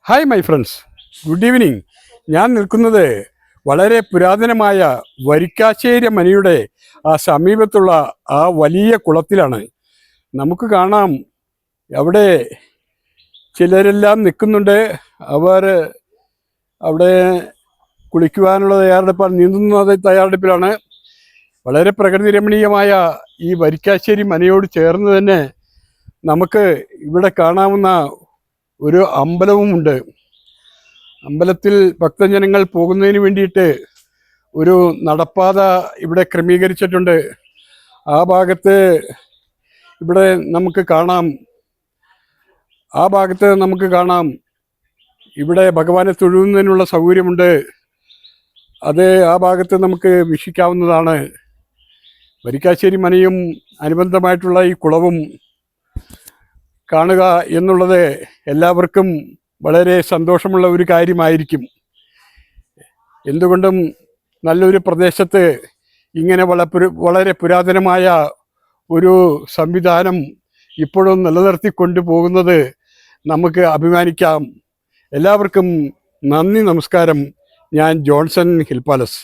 Hi my friends, good evening. ഞാൻ നിൽക്കുന്നത് വളരെ പുരാതനമായ വരിക്കാശ്ശേരി മനയുടെ സമീപത്തുള്ള ആ വലിയ കുളത്തിലാണ്. നമുക്ക് കാണാം അവിടെ ചിലരെല്ലാം നിൽക്കുന്നുണ്ട്. അവർ അവിടെ കുളിക്കുവാനുള്ള തയ്യാറെടുപ്പാണ്, നീന്തുന്ന തയ്യാറെടുപ്പിലാണ്. വളരെ പ്രകൃതി രമണീയമായ ഈ വരിക്കാശ്ശേരി മനയോട് ചേർന്ന് തന്നെ നമുക്ക് ഇവിടെ കാണാവുന്ന ഒരു അമ്പലവുമുണ്ട്. അമ്പലത്തിൽ ഭക്തജനങ്ങൾ പോകുന്നതിന് വേണ്ടിയിട്ട് ഒരു നടപ്പാത ഇവിടെ ക്രമീകരിച്ചിട്ടുണ്ട്. ആ ഭാഗത്ത് ഇവിടെ നമുക്ക് കാണാം ഇവിടെ ഭഗവാനെ തൊഴുന്നതിനുള്ള സൗകര്യമുണ്ട്. അത് ആ ഭാഗത്ത് നമുക്ക് വീക്ഷിക്കാവുന്നതാണ്. വരിക്കാശ്ശേരി മനയും അനുബന്ധമായിട്ടുള്ള ഈ കുളവും കാണുക എന്നുള്ളത് എല്ലാവർക്കും വളരെ സന്തോഷമുള്ള ഒരു കാര്യമായിരിക്കും. എന്തുകൊണ്ടും നല്ലൊരു പ്രദേശത്ത് ഇങ്ങനെ വളരെ പുരാതനമായ ഒരു സംവിധാനം ഇപ്പോഴും നിലനിർത്തിക്കൊണ്ടു പോകുന്നത് നമുക്ക് അഭിമാനിക്കാം. എല്ലാവർക്കും നന്ദി, നമസ്കാരം. ഞാൻ ജോൺസൺ ഹിൽ പാലസ്.